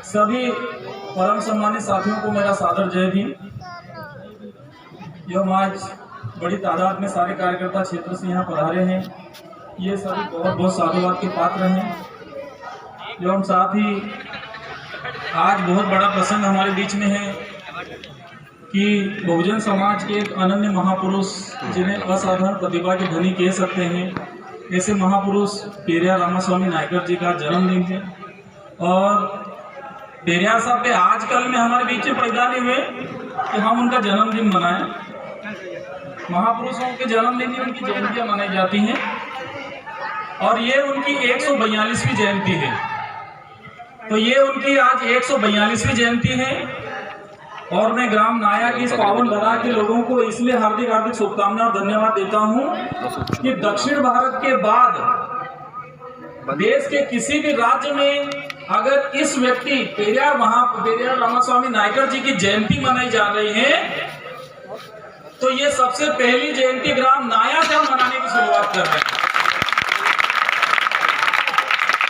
सभी परम सम्मानित साथियों को मेरा सादर जय भीम। एवं आज बड़ी तादाद में सारे कार्यकर्ता क्षेत्र से यहाँ पधारे हैं। ये सभी बहुत बहुत साधुवाद के पात्र हैं। एवं साथ ही आज बहुत बड़ा प्रसंग हमारे बीच में है कि बहुजन समाज के एक अनन्य महापुरुष, जिन्हें असाधारण प्रतिभा के धनी कह सकते हैं, ऐसे महापुरुष पेरियार रामास्वामी नायकर जी का जन्मदिन है। और पेरियार साहब के आजकल में हमारे बीच में पैदा नहीं हुए कि हम उनका जन्मदिन मनाएं। महापुरुषों के जन्मदिन में उनकी जयंतियां मनाई जाती हैं और ये उनकी 142वीं जयंती है। तो ये उनकी आज 142वीं जयंती है और मैं ग्राम नाया की इस पावन धरा के लोगों को इसलिए हार्दिक हार्दिक शुभकामनाएं और धन्यवाद देता हूं कि दक्षिण भारत के बाद देश के किसी भी राज्य में अगर इस व्यक्ति पेरियार रामास्वामी नायकर जी की जयंती मनाई जा रही है तो ये सबसे पहली जयंती ग्राम नाया से हम मनाने की शुरुआत कर रहे हैं।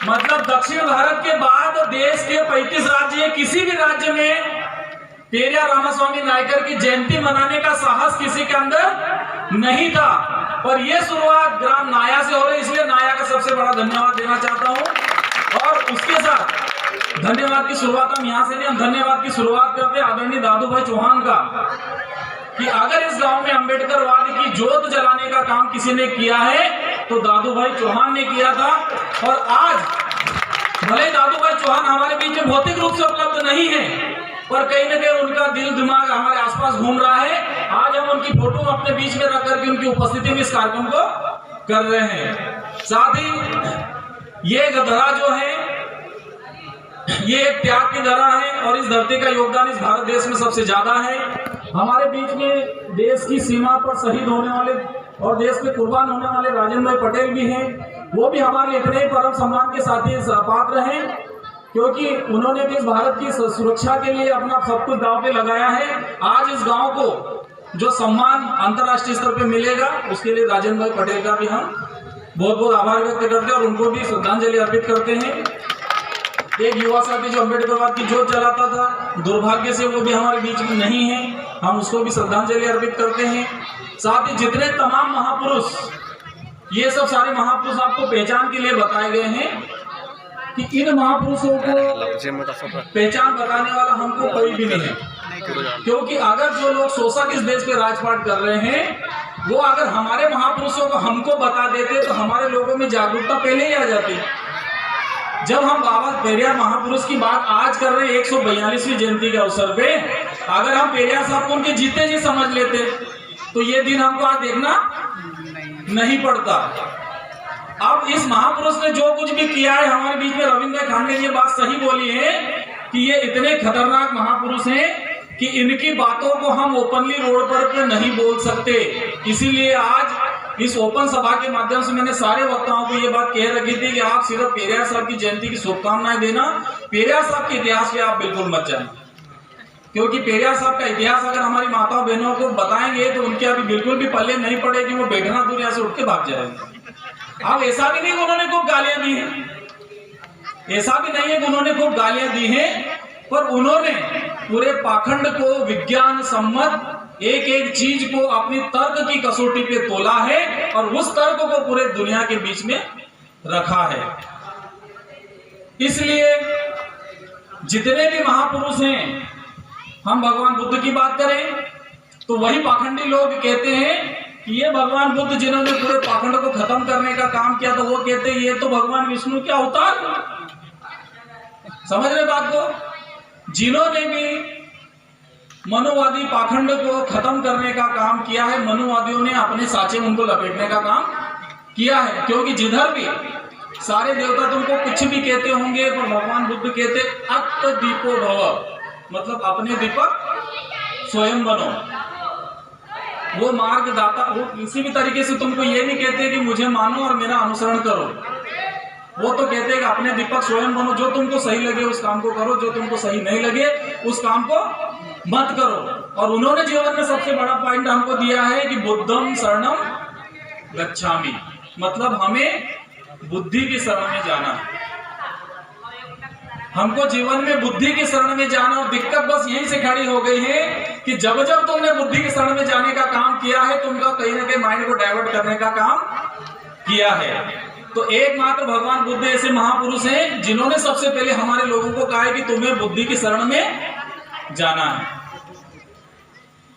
मतलब दक्षिण भारत के बाद देश के 35 राज्य, किसी भी राज्य में पेरियार रामास्वामी नायकर की जयंती मनाने का साहस किसी के अंदर नहीं था, पर यह शुरुआत ग्राम नाया से हो रही, इसलिए नाया का सबसे बड़ा धन्यवाद देना चाहता हूं। और उसके साथ धन्यवाद की शुरुआत हम यहां से नहीं, हम धन्यवाद की शुरुआत करते हैं आदरणीय दादू भाई चौहान का, कि अगर इस गांव में अंबेडकरवाद की जोत जलाने का काम किसी ने किया है तो दादू भाई चौहान ने किया था। और आज भले दादू भाई चौहान हमारे बीच में भौतिक रूप से उपलब्ध नहीं है, पर कहीं न कहीं उनका दिल दिमाग हमारे आसपास घूम रहा है। आज हम उनकी फोटो अपने बीच में रख करके उनकी उपस्थिति में इस कार्यक्रम को कर रहे हैं। साथ ही ये धरा जो है ये एक त्याग की धरा है और इस धरती का योगदान इस भारत देश में सबसे ज्यादा है। हमारे बीच में देश की सीमा पर शहीद होने वाले और देश में कुर्बान होने वाले राजेंद्र भाई पटेल भी हैं। वो भी हमारे इतने ही परम सम्मान के साथी पात्र हैं, क्योंकि उन्होंने भी इस भारत की सुरक्षा के लिए अपना सब कुछ दांव पे लगाया है। आज इस गांव को जो सम्मान अंतर्राष्ट्रीय स्तर पे मिलेगा उसके लिए राजेंद्र भाई पटेल का भी हम बहुत बहुत आभार व्यक्त करते हैं और उनको भी श्रद्धांजलि अर्पित करते हैं। एक युवा साथी जो अंबेडकरवाद की जोत जलाता था, दुर्भाग्य से वो भी हमारे बीच में नहीं है, हम उसको भी श्रद्धांजलि अर्पित करते हैं। साथ ही जितने तमाम महापुरुष, ये सब सारे महापुरुष आपको पहचान के लिए बताए गए हैं कि इन महापुरुषों को पहचान बताने वाला हमको कोई भी नहीं है। क्योंकि अगर जो लोग शोषक इस देश पे राजपाट कर रहे हैं वो अगर हमारे महापुरुषों को हमको बता देते तो हमारे लोगों में जागरूकता पहले ही आ जाती। जब हम बाबा पेरियार महापुरुष की बात आज कर रहे हैं 142वीं जयंती के अवसर पे, अगर हम पेरियार साहब को उनके जीते जी समझ लेते तो ये दिन हमको आज देखना नहीं पड़ता। अब इस महापुरुष ने जो कुछ भी किया है, हमारे बीच में रविंद्र भाई खांडे ने ये बात सही बोली है कि ये इतने खतरनाक महापुरुष हैं कि इनकी बातों को हम ओपनली रोड पर नहीं बोल सकते। इसीलिए आज इस ओपन सभा के माध्यम से मैंने सारे वक्ताओं को ये बात कह रखी थी कि आप सिर्फ पेरियार साहब की जयंती की शुभकामनाएं देना, पेरियार साहब के इतिहास पे आप बिल्कुल मत जाएं। क्योंकि पेरियार साहब का इतिहास अगर हमारी माताओं बहनों को बताएंगे तो उनके अभी बिल्कुल भी पल्ले नहीं पड़ेगी, वो बैठना दूर यहाँ से उठ के भाग जाएंगे। अब ऐसा भी नहीं कि उन्होंने खूब गालियां दी हैं, ऐसा भी नहीं है कि उन्होंने खूब गालियां दी हैं, पर उन्होंने पूरे पाखंड को विज्ञान सम्मत एक एक चीज को अपनी तर्क की कसौटी पे तोला है और उस तर्क को पूरे दुनिया के बीच में रखा है। इसलिए जितने भी महापुरुष हैं, हम भगवान बुद्ध की बात करें तो वही पाखंडी लोग कहते हैं कि ये भगवान बुद्ध जिन्होंने पूरे पाखंड को खत्म करने का काम किया, तो वो कहते हैं ये तो भगवान विष्णु के अवतार। समझ रहे बात को? जिन्होंने भी मनुवादी पाखंड को खत्म करने का काम किया है, मनुवादियों ने अपने साचे उनको लपेटने का काम किया है। क्योंकि जिधर भी सारे देवता तुमको कुछ भी कहते होंगे तो भगवान बुद्ध कहते अत्त दीपो भव, मतलब अपने दीपक स्वयं बनो। वो मार्गदाता, वो किसी भी तरीके से तुमको ये नहीं कहते कि मुझे मानो और मेरा अनुसरण करो, वो तो कहते हैं कि अपने दीपक स्वयं बनो। जो तुमको सही लगे उस काम को करो, जो तुमको सही नहीं लगे उस काम को मत करो। और उन्होंने जीवन में सबसे बड़ा पॉइंट हमको दिया है कि बुद्धम शरणम गच्छामि, मतलब हमें बुद्धि की शरण में जाना है। हमको जीवन में बुद्धि की शरण में जाना, और दिक्कत बस यहीं से खड़ी हो गई है कि जब जब तुमने बुद्धि की शरण में जाने का काम किया है, तुमका कहीं ना कहीं माइंड को डाइवर्ट करने का काम किया है। तो एकमात्र भगवान बुद्ध ऐसे महापुरुष हैं जिन्होंने सबसे पहले हमारे लोगों को कहा है कि तुम्हें बुद्धि की शरण में जाना है।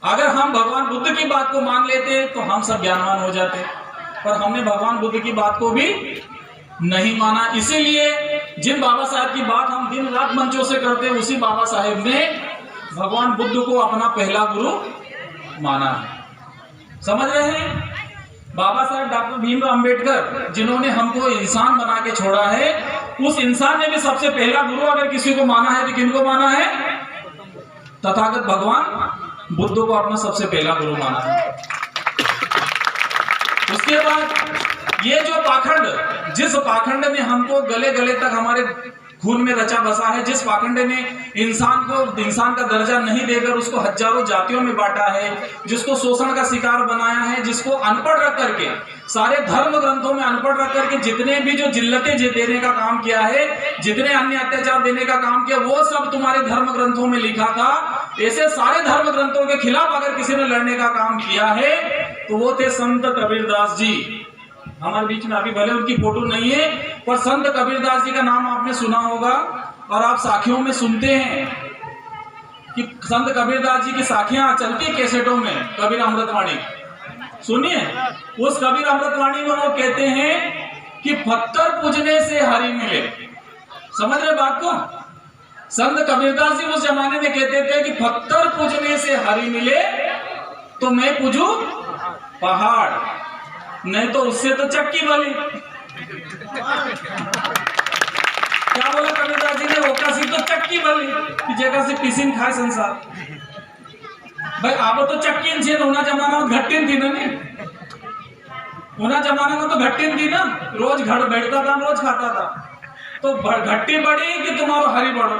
अगर हम भगवान बुद्ध की बात को मान लेते तो हम सब ज्ञानवान हो जाते, पर हमने भगवान बुद्ध की बात को भी नहीं माना। इसीलिए जिन बाबा साहेब की बात हम दिन रात मंचों से करते हैं, उसी बाबा साहेब ने भगवान बुद्ध को अपना पहला गुरु माना है। समझ रहे हैं? बाबा साहेब डॉक्टर भीमराव अंबेडकर जिन्होंने हमको इंसान बना के छोड़ा है, उस इंसान ने भी सबसे पहला गुरु अगर किसी को माना है तो किनको माना है? तथागत भगवान बुद्ध को अपना सबसे पहला गुरु माना है। उसके बाद ये जो पाखंड, जिस पाखंड ने हमको गले गले तक हमारे खून में रचा बसा है, जिस पाखंड ने इंसान का दर्जा नहीं देकर उसको हजारों जातियों में बांटा है, जिसको शोषण का शिकार बनाया है, जिसको अनपढ़ रख करके, सारे धर्म ग्रंथों में अनपढ़ रख करके जितने भी जो जिल्लतें देने का काम किया है, जितने अन्य अत्याचार देने का काम किया, वो सब तुम्हारे धर्म ग्रंथों में लिखा था। ऐसे सारे धर्म ग्रंथों के खिलाफ अगर किसी ने लड़ने का काम किया है तो वो थे संत कबीरदास जी। हमारे बीच में अभी भले उनकी फोटो नहीं है, पर संत कबीरदास जी का नाम आपने सुना होगा, और आप साखियों में सुनते हैं कि संत कबीरदास जी की साखियां चलती कैसेटों में, कबीर अमृतवाणी सुनिए। उस कबीर अमृतवाणी में वो कहते हैं कि पत्थर पूजने से हरि मिले। समझ रहे बात को? संत कबीरदास जी उस जमाने में कहते थे कि पत्थर पूजने से हरि मिले तो मैं पूजू पहाड़, नहीं तो उससे तो चक्की वाली। क्या बोला कबीरदास जी ने? ओका सी तो चक्की वाली कि जगह से पिसिन खाए संसार। भाई अब तो चक्की छे, उना जमाना में घट्टीन थी ना, नहीं उना जमाना में तो घट्टीन थी ना, रोज घर बैठता था, रोज खाता था। तो घट्टी बड़ी कि तुम्हारा हरी बढ़ो।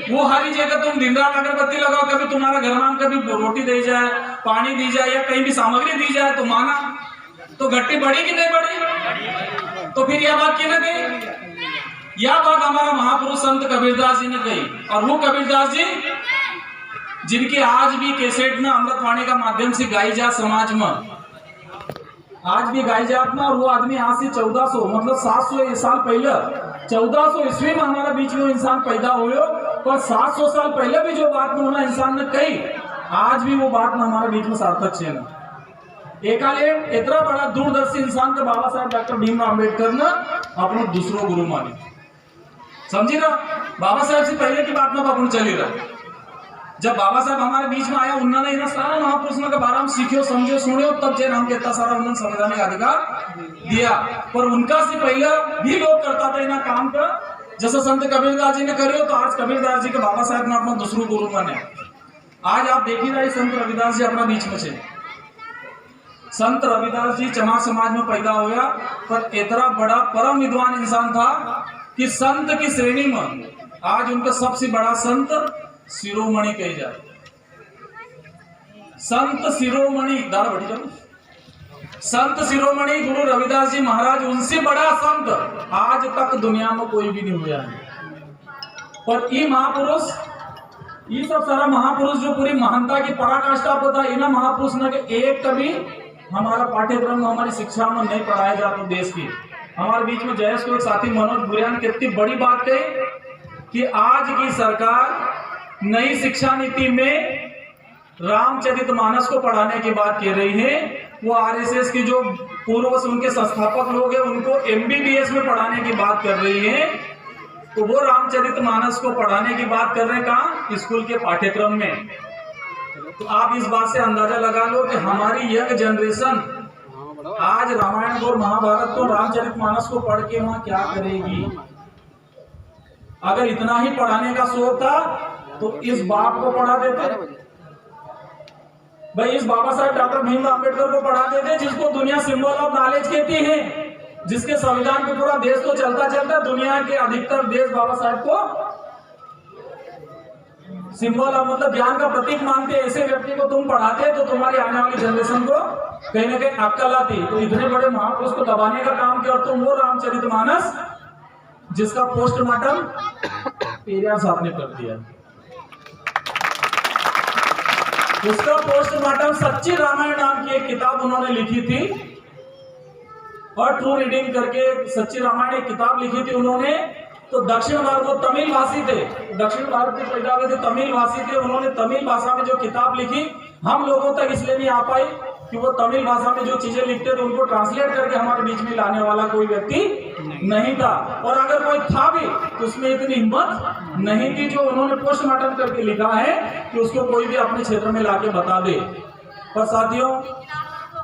वो हरी जगह तुम दिन रात अगरबत्ती लगाओ, कभी तुम्हारा घर में कभी रोटी दी जाए, पानी दी जाए, या कहीं भी सामग्री दी जाए तो माना। तो घट्टी बड़ी कि नहीं बड़ी? तो फिर यह बात की ना कही, यह बात हमारा महापुरुष संत कबीरदास जी ने कही। और वो कबीरदास जी जिनकी आज भी कैसेट ना अमृतवाणी का माध्यम से गाई जा समाज में, आज भी गाई जात ना। और वो आदमी आज से 1400 मतलब 700 साल पहले, 1400 ईस्वी में हमारा बीच में इंसान पैदा हुए, पर 700 साल पहले भी जो बात में इंसान ने कही, आज भी वो बात में हमारे बीच में सार्थक है। एकाले इतना बड़ा दूरदर्शी इंसान के बाबा साहेब डॉक्टर भीमराव अंबेडकर ने अपना दूसरो गुरु मानी। समझी ना? बाबा साहेब से पहले की बात में अपन चली रहा। जब बाबा साहब हमारे बीच में आया, उन्होंने इतना सारा महापुरुषों के बारे में सीखियो, समझो, सुनियो, तब जैन हम इतना सारा उन्होंने संवैधानिक अधिकार दिया। पर उनका से पहले भी लोग करता था इना काम का, जैसे संत कबीरदास जी ने करियो, तो आज कबीरदास जी के बाबा साहब ने अपना दूसरो गुरु माने। आज आप देख ही रहे संत रविदास जी अपना बीच में छे। संत रविदास जी चमार समाज में पैदा हुआ, पर इतना बड़ा परम विद्वान इंसान था कि संत की श्रेणी में आज उनका सबसे बड़ा संत शिरोमणि कही जाए। संत शिरोमणि दादा बैठी जाओ, संत शिरोमणि गुरु रविदास जी महाराज, उनसे बड़ा संत आज तक दुनिया में कोई भी नहीं हुआ है। पर ये महापुरुष, ये सब सारा महापुरुष जो पूरी महानता की पराकाष्ठा पता, इन महापुरुष ने एक कभी हमारा पाठ्यक्रम में, हमारी शिक्षा में नहीं पढ़ाया जाता देश की। हमारे बीच में जयेश को एक साथी मनोज बुरियान कितनी बड़ी बात कही कि आज की सरकार नई शिक्षा नीति में रामचरितमानस को पढ़ाने की बात कह रही है। वो आरएसएस की जो पूर्व से उनके संस्थापक लोग हैं, उनको एमबीबीएस में पढ़ाने की बात कर रही है। तो वो रामचरितमानस को पढ़ाने की बात कर रहे हैं कहाँ? स्कूल के पाठ्यक्रम में। तो आप इस बात से अंदाजा लगा लो कि हमारी यंग जनरेशन आज रामायण और महाभारत को, रामचरितमानस को पढ़ के वहां क्या करेगी? अगर इतना ही पढ़ाने का शौक था तो इस बाप को पढ़ा देते भाई, इस बाबा साहेब डॉक्टर भीमराव अंबेडकर को पढ़ा देते, जिसको दुनिया सिंबल ऑफ नॉलेज कहती है, जिसके संविधान पे पूरा देश तो चलता चलता, दुनिया के अधिकतर देश बाबा साहेब को सिंबल ऑफ मतलब ज्ञान का प्रतीक मानते। ऐसे व्यक्ति को तुम पढ़ाते तो तुम्हारी आने वाली जनरेशन को कहीं ना कहीं अक्कल आती। तो इतने बड़े महापुरुष को दबाने का काम किया, और तुम वो रामचरितमानस जिसका पोस्टमार्टम पेरियार साहब ने कर दिया। उसका पोस्टमार्टम सच्ची रामायण नाम की एक किताब उन्होंने लिखी थी, और ट्रू रीडिंग करके सच्ची रामायण एक किताब लिखी थी उन्होंने। तो दक्षिण भारत, वो तमिल भाषी थे, दक्षिण भारत के पैदा हुए थे, तमिल भाषी थे। उन्होंने तमिल भाषा में जो किताब लिखी हम लोगों तक इसलिए नहीं आ पाई कि वो तमिल भाषा में जो चीजें लिखते थे उनको ट्रांसलेट करके हमारे बीच में लाने वाला कोई व्यक्ति नहीं था, और अगर कोई था भी तो उसमें इतनी हिम्मत नहीं थी जो उन्होंने पोस्टमार्टम करके लिखा है कि उसको कोई भी अपने क्षेत्र में लाके बता दे। पर साथियों,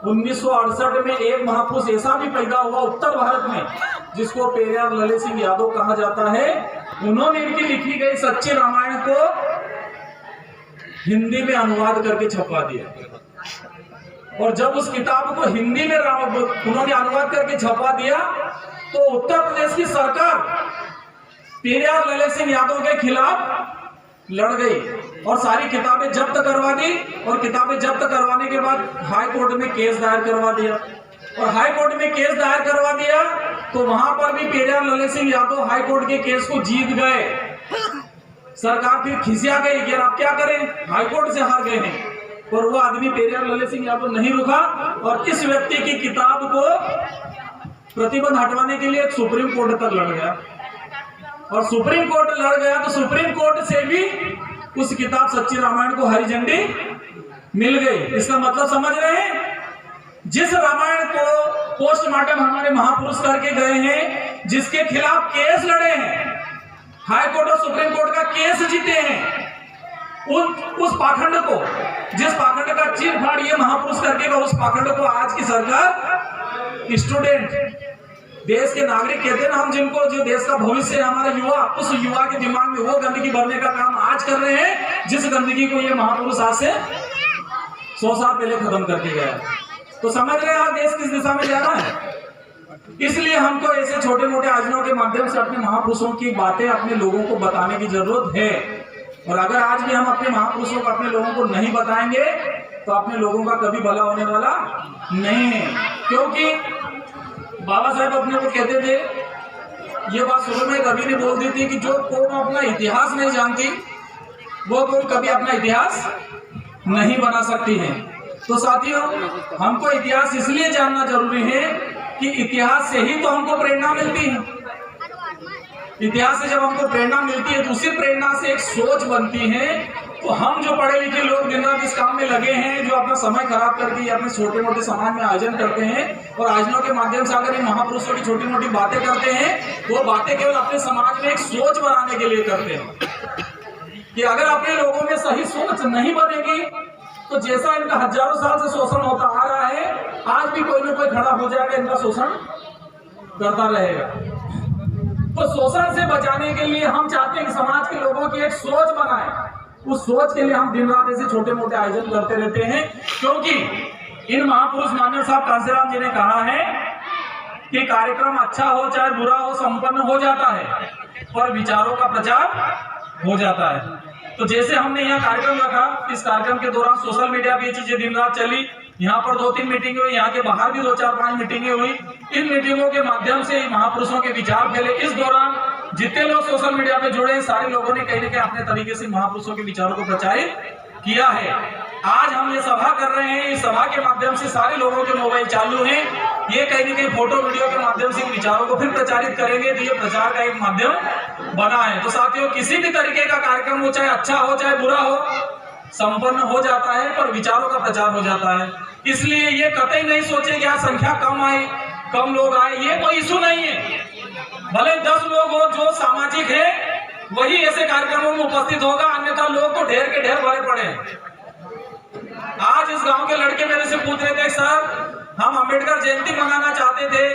1968 में एक महापुरुष ऐसा भी पैदा हुआ उत्तर भारत में जिसको पेरियार ललित सिंह यादव कहा जाता है। उन्होंने इनकी लिखी गई सच्ची रामायण को हिंदी में अनुवाद करके छपवा दिया, और जब उस किताब को हिंदी में उन्होंने अनुवाद करके छपवा दिया तो उत्तर प्रदेश की सरकार पेरियार ललित सिंह यादव के खिलाफ लड़ गई और सारी किताबें जब्त करवा दी, और किताबें जब्त करवाने के बाद हाई कोर्ट में केस दायर करवा दिया, और हाई कोर्ट में केस दायर करवा दिया तो वहां पर भी पेरियार ललित सिंह यादव हाई कोर्ट के केस को जीत गए। सरकार फिर खिसिया गई कि आप क्या करें, हाई कोर्ट से हार गए हैं, और वो आदमी पेरियार ललित सिंह यादव नहीं रुका और इस व्यक्ति की किताब को प्रतिबंध हटवाने के लिए सुप्रीम कोर्ट तक लड़ गया, और सुप्रीम कोर्ट लड़ गया तो सुप्रीम कोर्ट से भी उस किताब सच्ची रामायण को हरी झंडी मिल गई। इसका मतलब समझ रहे हैं, जिस रामायण को पोस्टमार्टम हमारे महापुरुष करके गए हैं, जिसके खिलाफ केस लड़े हैं, हाई कोर्ट और सुप्रीम कोर्ट का केस जीते हैं, उस पाखंड को, जिस पाखंड का चीर फाड़ ये महापुरुष करके गए, उस पाखंड को आज की सरकार स्टूडेंट, देश के नागरिक कहते हैं ना हम जिनको, जो देश का भविष्य है हमारा युवा, उस युवा के दिमाग में वो गंदगी भरने का काम आज कर रहे हैं जिस गंदगी को ये महापुरुष आज से 100 साल पहले खत्म करके गया। तो समझ रहे हैं आज देश किस दिशा में जा रहा है। इसलिए हमको ऐसे छोटे मोटे आयोजनों के माध्यम से अपने महापुरुषों की बातें अपने लोगों को बताने की जरूरत है, और अगर आज भी हम अपने महापुरुषों को अपने लोगों को नहीं बताएंगे तो अपने लोगों का कभी भला होने वाला नहीं है। क्योंकि बाबा साहब अपने को कहते थे, ये बात शुरू में कभी नहीं बोल दी थी कि जो कौम अपना इतिहास नहीं जानती वो कौम कभी अपना इतिहास नहीं बना सकती है। तो साथियों, हमको इतिहास इसलिए जानना जरूरी है कि इतिहास से ही तो हमको प्रेरणा मिलती है। इतिहास से जब हमको प्रेरणा मिलती है तो उसी प्रेरणा से एक सोच बनती है। तो हम जो पढ़े लिखे लोग दिन रात इस काम में लगे हैं, जो अपना समय खराब करके अपने छोटे मोटे समाज में आयोजन करते हैं, और आयोजनों के माध्यम से अगर इन महापुरुषों की छोटी मोटी बातें करते हैं, वो बातें केवल अपने समाज में एक सोच बनाने के लिए करते हैं कि अगर अपने लोगों में सही सोच नहीं बनेगी तो जैसा इनका हजारों साल से शोषण होता आ रहा है, आज भी कोई ना कोई खड़ा हो जाएगा, इनका शोषण करता रहेगा। तो शोषण से बचाने के लिए हम चाहते हैं कि समाज के लोगों की एक सोच बनाए। उस सोच के लिए हम दिन रात ऐसे छोटे मोटे आयोजन करते रहते हैं, क्योंकि इन महापुरुष मान्य साहब कांसेराम जी ने कहा है कि कार्यक्रम अच्छा हो चाहे बुरा हो, संपन्न हो जाता है और विचारों का प्रचार हो जाता है। तो जैसे हमने यहाँ कार्यक्रम रखा, इस कार्यक्रम के दौरान सोशल मीडिया पे ये चीजें दिन रात चली, यहाँ पर 2-3 मीटिंग हुई, यहाँ के बाहर भी 2-4-5 मीटिंगें हुई। इन मीटिंगों के माध्यम से महापुरुषों के विचार फैले। इस दौरान जितने लोग सोशल मीडिया पे जुड़े, सारे लोगों ने कहीं ना कहीं अपने तरीके से महापुरुषों के विचारों को प्रचारित किया है। आज हम ये सभा कर रहे हैं, इस सभा के माध्यम से सारे लोगों के मोबाइल चालू हैं, ये कहीं ना कहीं फोटो वीडियो के माध्यम से विचारों को फिर प्रचारित करेंगे, तो ये प्रचार का एक माध्यम बना है। तो साथियों, किसी भी तरीके का कार्यक्रम हो, चाहे अच्छा हो चाहे बुरा हो, संपन्न हो जाता है पर विचारों का प्रचार हो जाता है। इसलिए ये कतई नहीं सोचे कि आज संख्या कम आए, कम लोग आए, ये कोई इशू नहीं है। भले 10 लोग हो, जो सामाजिक है वही ऐसे कार्यक्रमों में उपस्थित होगा, अन्यथा लोग तो ढेर के ढेर भरे पड़े हैं। आज इस गांव के लड़के मेरे से पूछ रहे थे, सर हम अंबेडकर जयंती मनाना चाहते थे,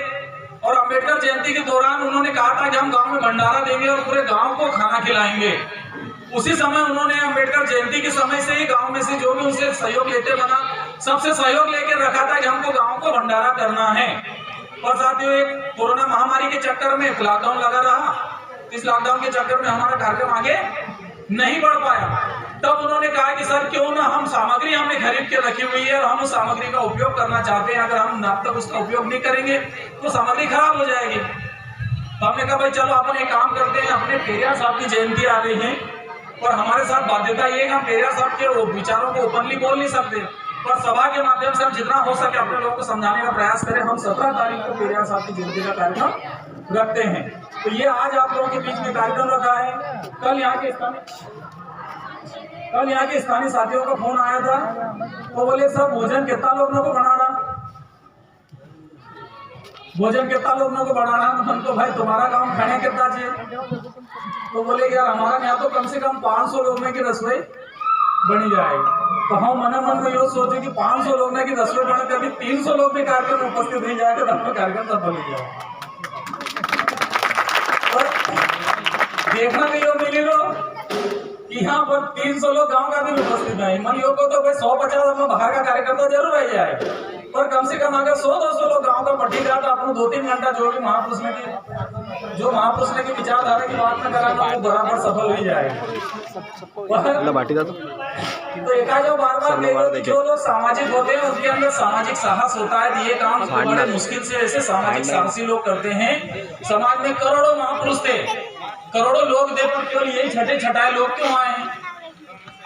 और अंबेडकर जयंती के दौरान उन्होंने कहा था कि हम गांव में भंडारा देंगे और पूरे गांव को खाना खिलाएंगे। उसी समय उन्होंने अंबेडकर जयंती के समय से ही गांव में से जो भी उनसे सहयोग लेते बना, सबसे सहयोग लेकर रखा था कि हमको गांव को भंडारा करना है। और साथियों, एक कोरोना महामारी के चक्कर में लॉकडाउन लगा रहा, इस लॉकडाउन के चक्कर में हमारा कार्यक्रम आगे नहीं बढ़ पाया। तब उन्होंने कहा कि सर क्यों ना हम सामग्री हमने खरीद के रखी हुई है और हम उस सामग्री का उपयोग करना चाहते हैं, अगर हम अब तक उसका उपयोग नहीं करेंगे तो सामग्री खराब हो जाएगी। तो हमने कहा भाई चलो अपन एक काम करते हैं, अपने पेरियार साहब की जयंती आ रही है और हमारे साथ बाध्यता ये है कि हम पेरियार साहब के विचारों को ओपनली बोल नहीं सकते, पर सभा के माध्यम से हम जितना हो सके अपने लोगों को समझाने का प्रयास करें। हम 17 तारीख को पेरियार साहब की जयंती का कार्यक्रम रखते हैं। तो ये आज आप लोगों के बीच में कार्यक्रम रखा है। कल यहाँ के स्थानीय साथियों का फोन आया था, तो बोले सर भोजन कितना लोगों को बनाना, भोजन कितना लोगों को बढ़ाना। हमको भाई तुम्हारा काम खाने कितना चाहिए, तो बोले यार हमारा यहाँ तो कम से कम 500 लोग में की रसोई बनी जाएगी। तो हम मन में ये सोचे कि 500 लोग में की रसोई बने, कभी 300 लोग भी कार्यक्रम उपस्थित नहीं जाएगा तो आपका कार्यक्रम सफल हो जाएगा। देखना भी यो मिली लो कि यहाँ पर 300 लोग गांव का भी उपस्थित है। मन योग को तो भाई 150 में बाहर का कार्यक्रम तो जरूर रह जाए, पर कम से कम अगर 100-200 लोग गांव का पट्टी जाए तो आपको 2-3 घंटा जो भी महापुरुष ने की विचारधारा की बात में करा वो बराबर सफल हो जाएगा। तो एक जो बार जो लोग सामाजिक होते हैं उनके अंदर सामाजिक साहस होता है। ये काम बड़े मुश्किल से ऐसे सामाजिक साहसी लोग करते हैं। समाज में करोड़ों महापुरुष थे, करोड़ों लोग थे, पर केवल यही छठे छठाए लोग क्यों आए हैं?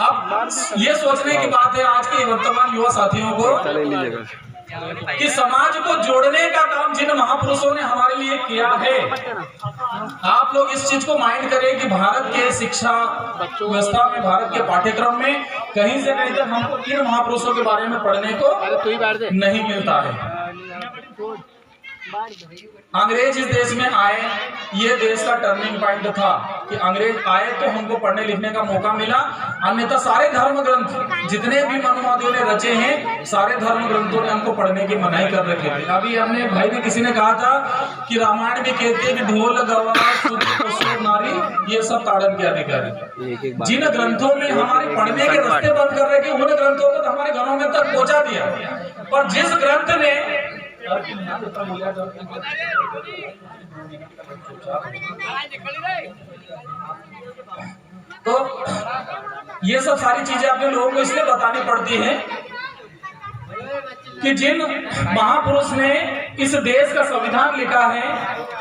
अब ये सोचने की बात है आज के वर्तमान युवा साथियों को कि समाज को जोड़ने का काम जिन महापुरुषों ने हमारे लिए किया है, आप लोग इस चीज को माइंड करें कि भारत के शिक्षा व्यवस्था में, भारत के पाठ्यक्रम में कहीं से कहीं तक हमको इन महापुरुषों के बारे में पढ़ने को नहीं मिलता है। अंग्रेज इस देश में आए, ये देश का टर्निंग पॉइंट था कि अंग्रेज आए तो हमको पढ़ने लिखने का मौका मिला। अन्यथा सारे धर्म ग्रंथ जितने भी मनुवादियों ने रचे हैं, सारे धर्म ग्रंथों ने हमको पढ़ने की मनाही कर रखी थी। अभी हमने भाई ने किसी ने कहा था कि रामायण भी कहते हैं कि ढोल गवार शुद्ध पशु नारी ये सब ताड़न के अधिकारी। जिन ग्रंथों में हमारे पढ़ने के रास्ते बंद कर रखे उन ग्रंथों को हमारे घरों में तक पहुंचा दिया, पर जिस ग्रंथ ने तो ये सब सारी चीजें अपने लोगों को इसलिए बतानी पड़ती हैं कि जिन महापुरुष ने इस देश का संविधान लिखा है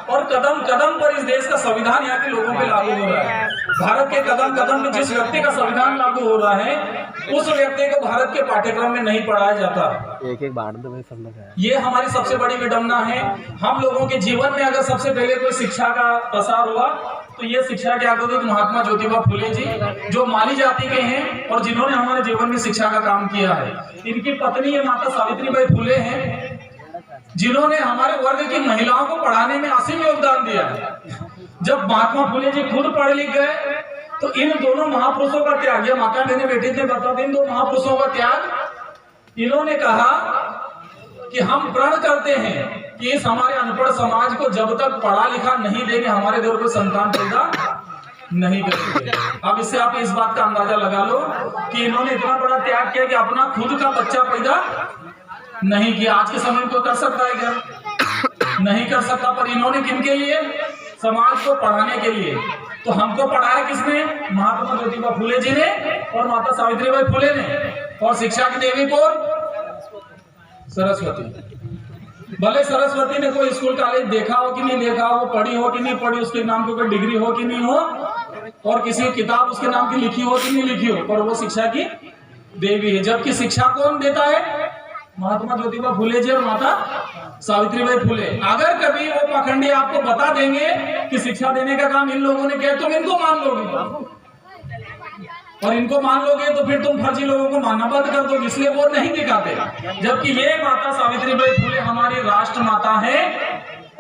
और कदम कदम पर इस देश का संविधान यहाँ के लोगों पे लागू हो रहा है। भारत के कदम कदम में जिस व्यक्ति का संविधान लागू हो रहा है उस व्यक्ति को भारत के पाठ्यक्रम में नहीं पढ़ाया जाता। एक बार ये हमारी सबसे बड़ी विडंबना है। हम लोगों के जीवन में अगर सबसे पहले कोई शिक्षा का प्रसार हुआ तो ये शिक्षा के आगोदित महात्मा ज्योतिबा फुले जी, जो माली जाति के हैं और जिन्होंने हमारे जीवन में शिक्षा का काम किया है। इनकी पत्नी ये माता सावित्रीबाई फुले हैं, जिन्होंने हमारे वर्ग की महिलाओं को पढ़ाने में असीम योगदान दिया। जब महात्मा फुले जी खुद पढ़ लिख गए तो इन दोनों महापुरुषों का त्याग, ये माता बहने बेटी थे, बता इन दो महापुरुषों का त्याग, इन्होंने कहा कि हम प्रण करते हैं कि इस हमारे अनपढ़ समाज को जब तक पढ़ा लिखा नहीं देंगे हमारे देश को संतान पैदा नहीं करेंगे। अब इससे आप इस बात का अंदाजा लगा लो कि इन्होंने इतना बड़ा त्याग किया कि अपना खुद का बच्चा पैदा नहीं किया। आज के समय में कोई कर सकता है क्या? नहीं कर सकता, पर इन्होंने किनके लिए? समाज को पढ़ाने के लिए। तो हमको पढ़ाया किसने? महात्मा ज्योतिबा फुले जी ने और माता सावित्रीबाई फुले ने। और शिक्षा की देवी कौन? सरस्वती। भले सरस्वती ने कोई स्कूल कॉलेज देखा हो कि नहीं देखा हो, पढ़ी हो कि नहीं पढ़ी, उसके नाम की कोई डिग्री हो कि नहीं हो, और किसी किताब उसके नाम की लिखी हो कि नहीं लिखी हो, पर वो शिक्षा की देवी है। जबकि शिक्षा कौन देता है? महात्मा ज्योतिबा फुले जी और माता सावित्रीबाई फुले। अगर कभी वो पाखंडी आपको बता देंगे कि शिक्षा देने का काम इन लोगों ने किया, तुम इनको मान लोगे, और इनको मान लोगे तो फिर तुम फर्जी लोगों को मानना बंद कर दो, इसलिए वो नहीं दिखाते। जबकि ये माता सावित्रीबाई फुले हमारी राष्ट्र माता है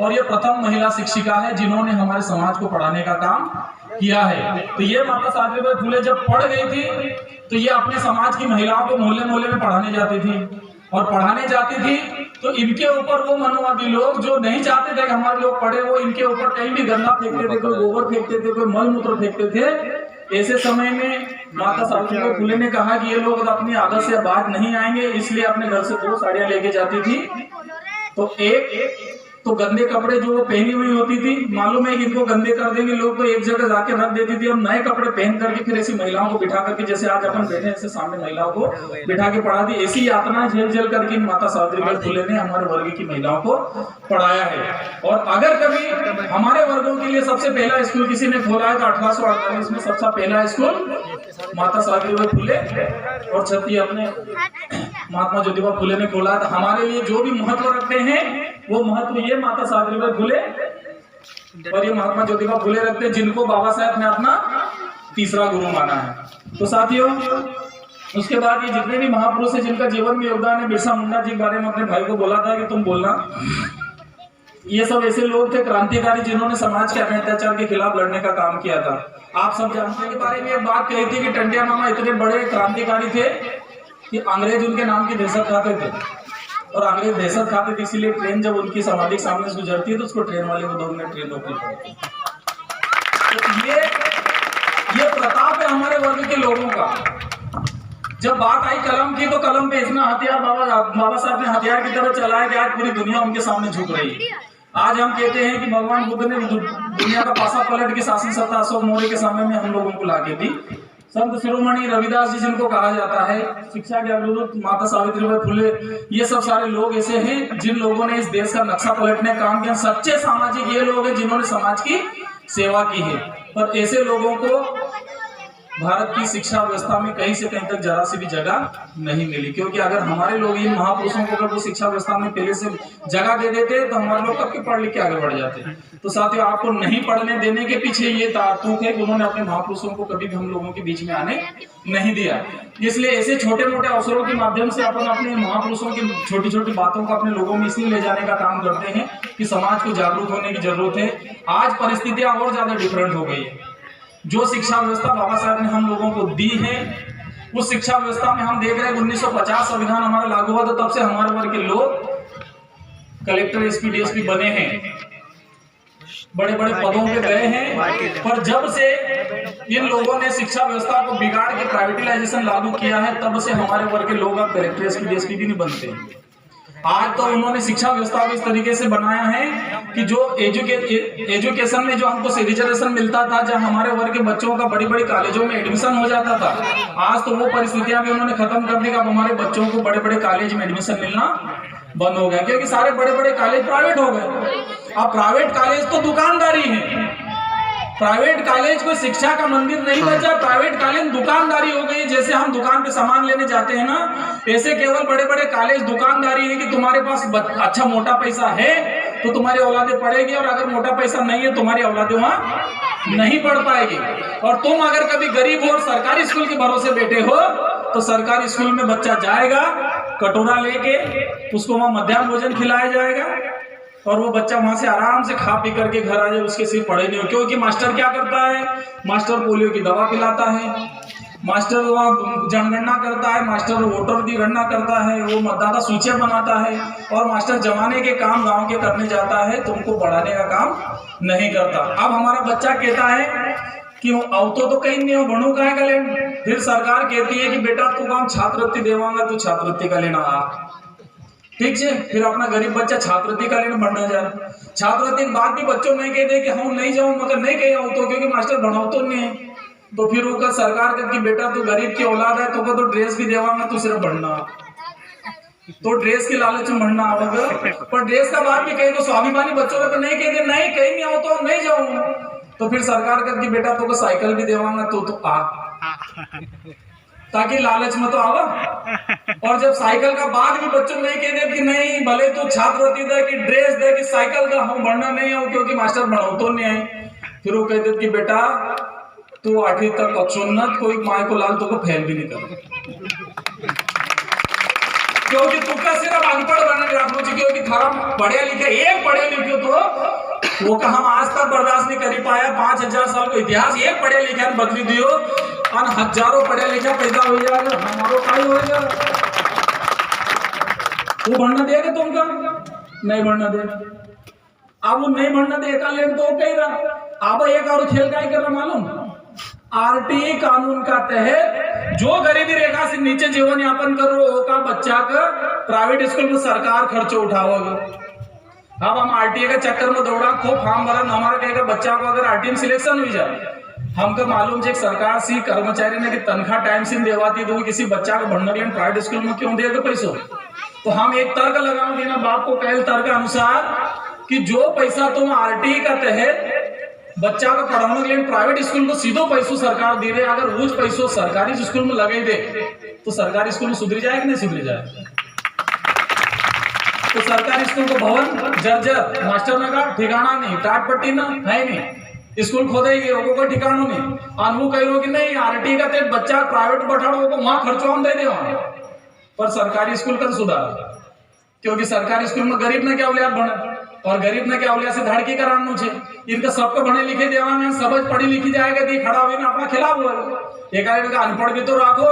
और ये प्रथम महिला शिक्षिका है जिन्होंने हमारे समाज को पढ़ाने का काम किया है। तो ये माता सावित्रीबाई फुले जब पढ़ गई थी तो ये अपने समाज की महिलाओं को मोहल्ले मोहल्ले में पढ़ाने जाती थी, और पढ़ाने जाती थी तो इनके ऊपर वो मनुवादी लोग जो नहीं चाहते थे कि हमारे लोग पढ़े, वो इनके ऊपर कहीं भी गंदा फेंकते थे, कोई गोबर फेंकते थे, कोई मल मूत्र फेंकते थे। ऐसे समय में माता सावित्रीबाई फुले ने कहा कि ये लोग अपनी आदत से बात नहीं आएंगे, इसलिए अपने घर से 2 साड़ियां लेके जाती थी। तो एक तो गंदे कपड़े जो वो पहनी हुई होती थी, मालूम है कि इनको गंदे कर देंगे लोग, तो एक जगह जाके रख देती थी और नए कपड़े पहन करके फिर ऐसी महिलाओं को बिठा करके, जैसे आज अपन बैठे ऐसे सामने महिलाओं को बिठा के पढ़ा दी। ऐसी यातना झेल झेल करके माता सावित्रीबाई फुले ने हमारे वर्ग की महिलाओं को पढ़ाया है। और अगर कभी हमारे वर्गों के लिए सबसे पहला स्कूल किसी ने खोला है तो 1848 में सबसे पहला स्कूल माता सावित्रीबाई फुले और छठी अपने महात्मा ज्योतिबा फुले ने खोला। तो हमारे लिए जो भी महत्व रखते हैं वो महत्व ये माता सावित्रीबाई फुले और ये महात्मा ज्योतिबा फुले रखते हैं, जिनको बाबा साहब ने अपना तीसरा गुरु माना है। तो साथियों, उसके बाद ये जितने भी महापुरुष हैं जिनका जीवन में योगदान है, बिरसा मुंडा जी के बारे में अपने भाई को बोला था कि तुम बोलना, ये सब ऐसे लोग थे क्रांतिकारी जिन्होंने समाज के अत्याचार के खिलाफ लड़ने का काम किया था। आप सब जानते हैं के बारे में एक बात कही थी कि टंडिया मामा इतने बड़े क्रांतिकारी थे कि अंग्रेज उनके नाम की दहशत खाते थे, और अंग्रेज दहशत खाते थे, इसीलिए ट्रेन जब उनकी समाधि के सामने से गुजरती है तो उसको ट्रेन वाले को 2 मिनट ट्रेन रोकनी पड़ती है। तो ये प्रताप है हमारे वर्ग के लोगों का। जब बात आई कलम की तो कलम पे इतना हथियार बाबा साहब ने हथियार की तरह चलाया कि आज पूरी दुनिया उनके सामने झुक रही है। आज हम कहते हैं कि भगवान बुद्ध ने दुनिया का पासा पलट के शासन सत्ता अशोक मौर्य के समय में हम लोगों को लाके दी। संत शिरोमणि रविदास जी जिनको कहा जाता है, शिक्षा के अग्रदूत माता सावित्रीबाई फुले, ये सब सारे लोग ऐसे हैं जिन लोगों ने इस देश का नक्शा पलटने का काम किया। सच्चे सामाजिक ये लोग हैं जिन्होंने समाज की सेवा की है। पर ऐसे लोगों को भारत की शिक्षा व्यवस्था में कहीं से कहीं तक जरा सी भी जगह नहीं मिली, क्योंकि अगर हमारे लोग इन महापुरुषों को अगर वो शिक्षा व्यवस्था में पहले से जगह दे देते तो हमारे लोग कब के पढ़ लिख के आगे बढ़ जाते। तो साथियों, आपको नहीं पढ़ने देने के पीछे ये तारतूक है कि उन्होंने अपने महापुरुषों को कभी भी हम लोगों के बीच में आने नहीं दिया। इसलिए ऐसे छोटे मोटे अवसरों के माध्यम से अपन अपने महापुरुषों की छोटी छोटी बातों को अपने लोगों में इसलिए ले जाने का काम करते हैं कि समाज को जागरूक होने की जरूरत है। आज परिस्थितियां और ज्यादा डिफरेंट हो गई है। जो शिक्षा व्यवस्था बाबा साहब ने हम लोगों को दी है, उस शिक्षा व्यवस्था में हम देख रहे हैं 1950 संविधान हमारा लागू हुआ, तो तब से हमारे वर्ग के लोग कलेक्टर, एसपी, डीएसपी बने हैं, बड़े बड़े पदों पे गए हैं। पर जब से इन लोगों ने शिक्षा व्यवस्था को बिगाड़ के प्राइवेटाइजेशन लागू किया है, तब से हमारे वर्ग के लोग अब कलेक्टर, एसपी, डीएसपी भी नहीं बनते। आज तो उन्होंने शिक्षा व्यवस्था को इस तरीके से बनाया है कि जो एजुकेशन में जो हमको रिजर्वेशन मिलता था, जब हमारे वर्ग के बच्चों का बड़ी बड़ी कॉलेजों में एडमिशन हो जाता था, आज तो वो परिस्थितियां भी उन्होंने खत्म कर दी। अब हमारे बच्चों को बड़े बड़े कॉलेज में एडमिशन मिलना बंद हो गया, क्योंकि सारे बड़े बड़े कॉलेज प्राइवेट हो गए। अब प्राइवेट कॉलेज तो दुकानदारी है, प्राइवेट कॉलेज कोई शिक्षा का मंदिर नहीं बचा, प्राइवेट कॉलेज दुकानदारी हो गई। जैसे हम दुकान पे सामान लेने जाते हैं ना, ऐसे केवल बड़े बड़े कॉलेज दुकानदारी है कि तुम्हारे पास अच्छा मोटा पैसा है तो तुम्हारी औलादे पढ़ेगी, और अगर मोटा पैसा नहीं है तुम्हारी औलादे वहां नहीं पढ़ पाएगी। और तुम अगर कभी गरीब हो और सरकारी स्कूल के भरोसे बैठे हो तो सरकारी स्कूल में बच्चा जाएगा कटोरा लेके, उसको वहां मध्याह्न भोजन खिलाया जाएगा और वो बच्चा वहां से आराम से खा पी करके घर आ जाए, उसके सिर्फ पढ़े नहीं हो। क्योंकि मास्टर क्या करता है, मास्टर पोलियो की दवा पिलाता है, मास्टर वहाँ जनगणना करता है, मास्टर वोटर की गणना करता है, वो मतदाता सूचियां बनाता है, और मास्टर जमाने के काम गांव के करने जाता है, तुमको बढ़ाने का काम नहीं करता। अब हमारा बच्चा कहता है कि अब तो कहीं नहीं हो, बनू का है लेन। फिर सरकार कहती है कि बेटा तू काम छात्रवृत्ति देवांगा, तू छात्रवृत्ति का लेना आ, ठीक है। फिर अपना गरीब बच्चा छात्रवृत्ति का लेने बढ़ना जाए। छात्रवृत्ति की बात भी बच्चों नहीं कहते कि हम नहीं जाऊं, मगर नहीं कहे तो क्योंकि मास्टर बढ़ाओ तो नहीं है। तो फिर वो सरकार कहती बेटा तू गरीब की औलाद है, तो ड्रेस भी देवांगा, तू सिर्फ बढ़ना, तो ड्रेस की लालच में बढ़ना होगा। पर ड्रेस का बात भी कहे तो स्वाभिमानी बच्चों को नहीं कहते, नहीं कहीं नहीं आओ तो नहीं जाऊं। तो फिर सरकार कहती बेटा तुमको साइकिल भी देवांगा, तो आ, ताकि लालच में तो आवा। और जब साइकिल का बाद भी बच्चों नहीं कहते कि नहीं भले तो छात्रवृत्ति दे कि ड्रेस दे कि साइकिल का हम बढ़ना नहीं हो क्योंकि मास्टर बढ़ाओ तो नहीं आए। फिर वो कहते कि बेटा तू 8वीं तक पक्षोन्नत, कोई माए को लाल तो को फेल भी नहीं कर, क्योंकि तुका सिर्फ अनपढ़ बनने रखो, क्योंकि थारा पढ़े लिखे एक पढ़े लिखे तो वो का हम आज तक बर्दाश्त नहीं कर पाया। 5000 साल को इतिहास एक पढ़े लिखे बदली दियो और हजारों पढ़े लिखे पैदा हो जाएगा, हमारो काय होएगा। वो बढ़ना देगा तुमका नहीं बढ़ना देगा। अब वो नहीं बढ़ना देगा लेकिन तो कह रहा अब एक और खेल का ही कर रहा मालूम, आरटीई कानून का तहत जो गरीबी रेखा से नीचे जीवन यापन कर रहा का बच्चा का प्राइवेट स्कूल में सरकार खर्च उठाओगे। अब हम आरटीए के चक्कर में दौड़ा, खूब फॉर्म भरा, हमारा कहेगा बच्चा को अगर आरटीए में सिलेक्शन हुई जाए, हमको मालूम है सरकार सी कर्मचारी ने कि तनख्वाह टाइम से देवाती, तो किसी बच्चा को भंडर प्राइवेट स्कूल में क्यों देगा पैसों। तो हम एक तर्क लगाओगे ना बाप को कहल तर्क के अनुसार कि जो पैसा तुम आरटीई का तहत बच्चा को पढ़ाने के लिए प्राइवेट स्कूल को सीधो पैसों सरकार दे रहे, अगर वो पैसों सरकारी स्कूल में लगे दे तो सरकारी स्कूल में सुधरी जाए कि नहीं सुधरी जाए। तो सरकारी स्कूल को भवन जर्जर, मास्टर नगर ठिकाना नहीं, टाट पट्टी ना है नहीं, स्कूल खोदेगी वो कोई ठिकाना नहीं। अनुभव कह कि नहीं आरटीई का तहत बच्चा प्राइवेट बैठाड़ो को वहां खर्चो हम दे दे वहां, पर सरकारी स्कूल का सुधार, क्योंकि सरकारी स्कूल में गरीब ने क्या औलियात बने और गरीब ने क्या औलियात से धड़की कराना छे, इनका सबको बने लिखे देवांगे, समझ पढ़ी लिखी जाएगा दी खड़ा हुए ना अपना खिलाफ हुआ। एक इनका अनपढ़ भी तो राखो,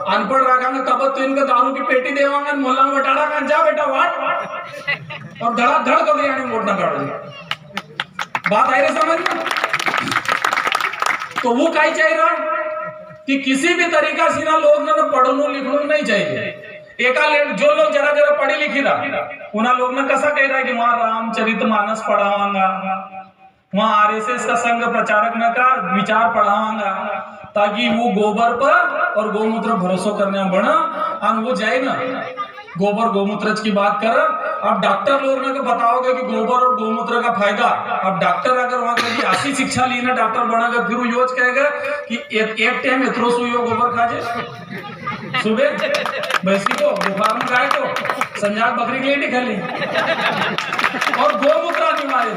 अनपढ़ रखांगे तब तो इनका दारू की पेटी देवांगे, मोहल्ला में बटाड़ा का जा बेटा वाट और धड़ाधड़ कर दिया वोट ना काट दी। बात आई रही समझ में। तो वो क्या चाहिए कि किसी भी तरीका से ना लोग ना पढ़नो लिखनो नहीं चाहिए। एका जो लोग जरा जरा पढ़ी लिखी रहा उन्हें लोग ने कैसा कह रहा है कि वहां रामचरितमानस पढ़ावांगा, वहां आरएसएस का संघ प्रचारक ने का विचार पढ़ावांगा, ताकि वो गोबर पर और गौमूत्र भरोसा करने बना और वो जाए ना गोबर गौमूत्र की बात कर। अब डॉक्टर लोग ने बताओगे कि गोबर और गौमूत्र का फायदा, अब डॉक्टर अगर वहां कभी ऐसी शिक्षा ली ना डॉक्टर बनेगा, फिर वो योज कहेगा कि एक टाइम इतरो सुइयो गोबर खा जाए, सुबह भैंसी को, दोपहर में गाय को, संजात बकरी के लिए खाली और गौमूत्र अनिवार्य।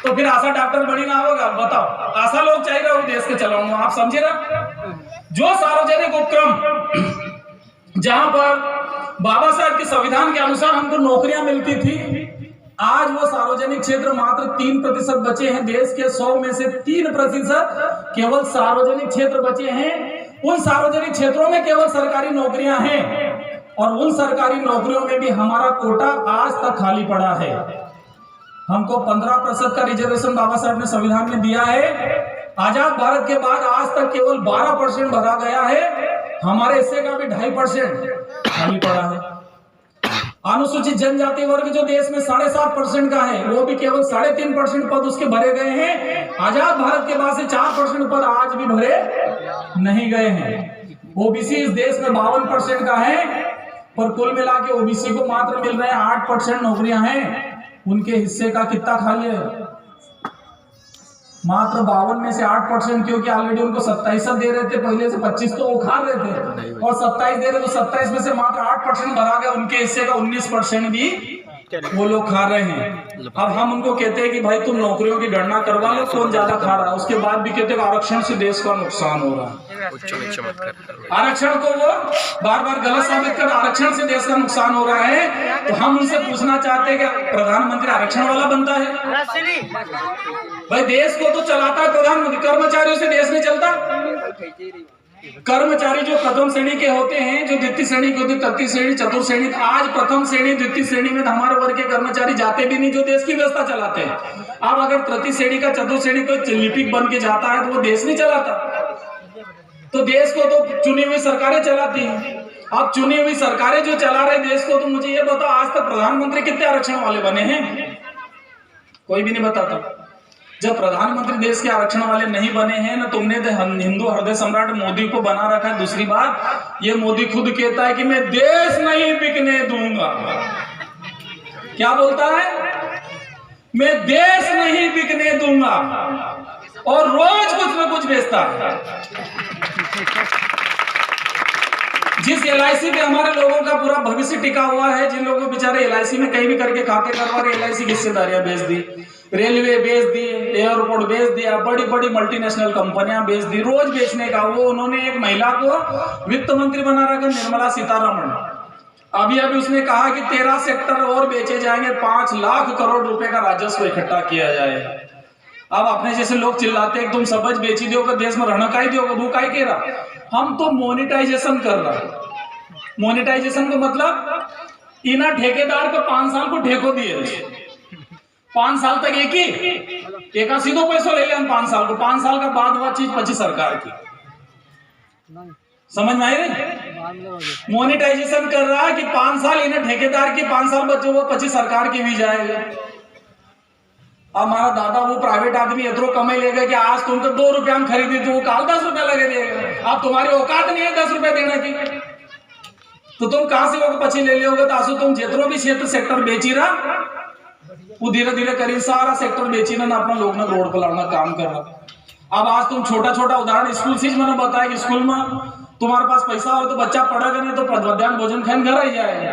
तो फिर आशा डॉक्टर बनी ना होगा, बताओ आशा लोग चाहिए वो देश के चलाऊंगा, आप समझे ना। जो सार्वजनिक उपक्रम जहां पर बाबा साहब के संविधान के अनुसार हमको नौकरियां मिलती थी, आज वो सार्वजनिक क्षेत्र मात्र 3% बचे हैं। देश के 100 में से 3% केवल सार्वजनिक क्षेत्र बचे हैं। उन सार्वजनिक क्षेत्रों में केवल सरकारी नौकरियां हैं और उन सरकारी नौकरियों में भी हमारा कोटा आज तक खाली पड़ा है। हमको 15% का रिजर्वेशन बाबा साहब ने संविधान में दिया है। आजाद भारत के बाद आज तक केवल 12% भरा गया है। हमारे हिस्से का भी 2.5% खाली पड़ा है। अनुसूचित जनजाति वर्ग जो देश में 7.5% का है, वो भी केवल 3.5% पद उसके भरे गए हैं। आजाद भारत के बाद से 4% पद आज भी भरे नहीं गए हैं। ओबीसी इस देश में 52% का है, पर कुल मिला के ओबीसी को मात्र मिल रहे हैं 8% नौकरियां हैं। उनके हिस्से का कितना खाली है? मात्र 52 में से 8%, क्योंकि ऑलरेडी उनको 27 दे रहे थे, पहले से 25 तो वो खा रहे थे और 27 दे रहे, तो 27 में से मात्र 8% भरा गया। उनके हिस्से का 19% भी वो लोग खा रहे हैं। अब हम उनको कहते हैं कि भाई तुम नौकरियों की गणना करवा लो कौन ज्यादा खा रहा है, उसके बाद भी कहते हैं आरक्षण से देश का नुकसान हो रहा है। आरक्षण को वो बार बार गलत साबित कर, आरक्षण से देश का नुकसान हो रहा है। तो हम उनसे पूछना चाहते हैं कि प्रधानमंत्री आरक्षण वाला बनता है? भाई देश को तो चलाता है प्रधानमंत्री, कर्मचारियों से देश नहीं चलता। कर्मचारी जो प्रथम श्रेणी के होते हैं, जो द्वितीय श्रेणी के होते, तृतीय श्रेणी, चतुर्थ श्रेणी, आज प्रथम श्रेणी द्वितीय श्रेणी में हमारे वर्ग के कर्मचारी जाते भी नहीं जो देश की व्यवस्था चलाते हैं। अब अगर तृतीय श्रेणी का चतुर्थ श्रेणी को लिपिक बन के जाता है तो वो देश नहीं चलाता। तो देश को तो चुनी हुई सरकारें चलाती हैं। अब चुनी हुई सरकारें जो चला रहे देश को, तो मुझे ये बताओ आज तक प्रधानमंत्री कितने आरक्षण वाले बने हैं? कोई भी नहीं बताता। जब प्रधानमंत्री देश के आरक्षण वाले नहीं बने हैं ना, तुमने हिंदू हृदय सम्राट मोदी को बना रखा है। दूसरी बात, ये मोदी खुद कहता है कि मैं देश नहीं बिकने दूंगा। क्या बोलता है? मैं देश नहीं बिकने दूंगा, और रोज कुछ न कुछ बेचता है। जिस एलआईसी पे हमारे लोगों का पूरा भविष्य टिका हुआ है, जिन लोगों बेचारे एलआईसी में कहीं भी करके खाते करवा रहे, एलआईसी की हिस्सेदारियां बेच दी, रेलवे बेच दी, एयरपोर्ट बेच दिया, बड़ी बड़ी मल्टीनेशनल कंपनियां बेच दी। रोज बेचने का वो उन्होंने एक महिला को वित्त मंत्री बना रखा, निर्मला सीतारमण। अभी उसने कहा कि 13 सेक्टर और बेचे जाएंगे, 5 लाख करोड़ रुपए का राजस्व इकट्ठा किया जाए। अब अपने जैसे लोग चिल्लाते हैं तुम सबज बेची दो, देश में रहना काई दो, वो काई कह रहा। हम तो मोनिटाइजेशन कर रहा। मोनिटाइजेशन का मतलब इना ठेकेदार को 5 साल को ठेको दिए, 5 साल तक एक सीधो पैसा ले लिया 5 साल को, 5 साल का बाद वह चीज बची सरकार की। समझ में आई रही? मोनिटाइजेशन कर रहा है कि 5 साल इन्हें ठेकेदार की, 5 साल बच्चों को 25 सरकार की भी जाएगा। अब हमारा दादा वो प्राइवेट आदमी इतरो कमाई लेगा कि आज तुम तो 2 रुपया में खरीदी तो वो काल 10 रुपया लगे देगा। अब तुम्हारी औकात नहीं है 10 रुपया देने की, तो तुम कहां से वो 25 ले लोगे? तो आसो तुम जितरो भी क्षेत्र सेक्टर बेची रहा वो धीरे धीरे करीब सारा सेक्टर बेची ना अपना लोग ने रोड पर लाना काम कर रहा। अब आज तुम छोटा छोटा उदाहरण स्कूल से मैंने बताया कि स्कूल में तुम्हारे पास पैसा हो तो बच्चा पढ़ेगा, नहीं तो मध्याह्न भोजन खाने घर ही जाएगा।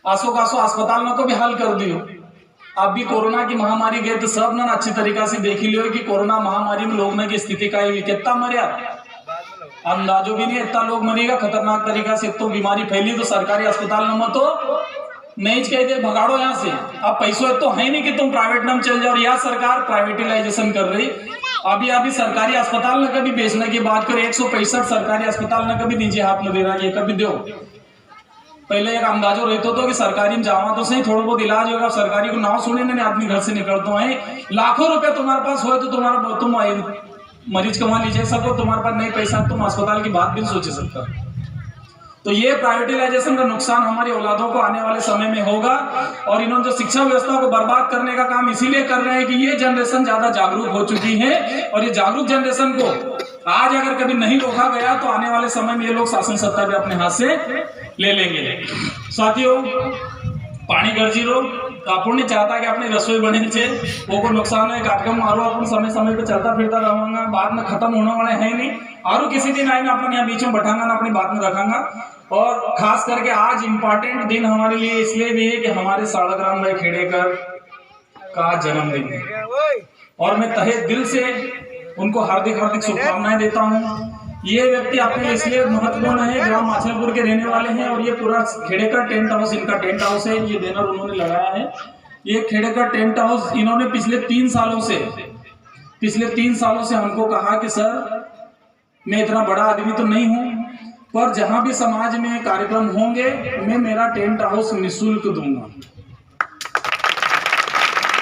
आसो कासो अस्पताल में को भी हल कर दियो। अब भी कोरोना की महामारी गई तो सब ने अच्छी तरीका से देखी लियो कि कोरोना महामारी में लोग की स्थिति का कितना मरिया अंदाजो भी नहीं, इतना लोग मरेगा खतरनाक तरीका से। तो बीमारी फैली तो सरकारी अस्पताल में तो नहीं कहते भगाड़ो यहाँ से। अब पैसों तो है नहीं कि तुम प्राइवेट नाम चल जाओ। या सरकार प्राइवेटाइजेशन कर रही। अभी सरकारी अस्पताल ने कभी बेचने की बात करें, 165 सरकारी अस्पताल ने कभी निजी हाथ में दे रहा है, कभी दो। पहले एक अंदाजो रहते तो कि सरकारी में जावा तो सही थोड़ा बहुत इलाज होगा, सरकारी को नाव सुने नहीं आदमी घर से निकलते हैं। लाखों रुपए तुम्हारे पास हो तो तुम मरीज कमा लीजिए सको, तुम्हारे पास नहीं पैसा तुम अस्पताल की बात भी नहीं सोच सकता। तो ये प्राइवेटाइजेशन का नुकसान हमारी औलादों को आने वाले समय में होगा। और इन्होंने जो शिक्षा व्यवस्था को बर्बाद करने का काम इसीलिए कर रहे हैं कि ये जनरेशन ज्यादा जागरूक हो चुकी है, और ये जागरूक जनरेशन को आज अगर कभी नहीं रोका गया तो आने वाले समय में ये लोग शासन सत्ता भी अपने हाथ से ले लेंगे। साथियों, पानी गरजी रो अपन नहीं चाहता कि अपनी रसोई बने नीचे वो को नुकसान है, कार्यक्रम मारो अपन समय समय पे चलता फिरता रहूंगा, बाद में खत्म होने वाले हैं नहीं। और किसी दिन आएंगे अपन यहाँ बीच में बैठांगा ना अपनी बात में रखांगा। और खास करके आज इम्पोर्टेंट दिन हमारे लिए इसलिए भी है कि हमारे साड़ग्राम भाई खेड़ेकर का जन्मदिन है, और मैं तहे दिल से उनको हार्दिक हार्दिक शुभकामनाएं देता हूँ। ये व्यक्ति अपने इसलिए महत्वपूर्ण है, ग्राम माछलपुर के रहने वाले हैं, और ये पूरा खेड़ेकर टेंट हाउस इनका टेंट हाउस है। ये बैनर उन्होंने लगाया है। ये खेड़ेकर टेंट हाउस इन्होंने पिछले 3 सालों से हमको कहा कि सर मैं इतना बड़ा आदमी तो नहीं हूँ, पर जहां भी समाज में कार्यक्रम होंगे मैं मेरा टेंट हाउस निःशुल्क दूंगा।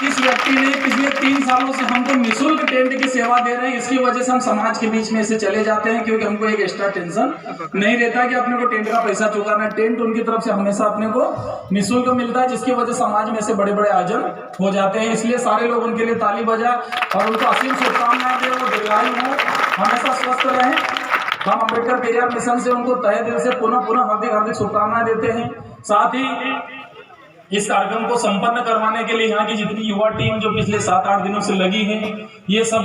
इस व्यक्ति ने पिछले 3 सालों से हमको निःशुल्क टेंट की सेवा दे रहे हैं। इसकी वजह से हम समाज के बीच में से चले जाते हैं, क्योंकि हमको एक एक्स्ट्रा टेंशन नहीं रहता कि अपने को टेंट का पैसा चुकाना है। टेंट उनकी तरफ से हमेशा अपने को निःशुल्क मिलता है, जिसकी वजह समाज में से बड़े बड़े आयोजन हो जाते हैं। इसलिए सारे लोग उनके लिए ताली बजा और उनको असीम शुभकामनाएं दें। वो दीर्घायु हो, हमेशा स्वस्थ रहें। हम अम्बेडकर पेरियार मिशन से उनको तहे दिल से पुनः हार्दिक हार्दिक शुभकामनाएं देते हैं। साथ ही इस कार्यक्रम को संपन्न करवाने के लिए यहाँ की जितनी युवा टीम जो पिछले 7-8 दिनों से लगी है, ये सब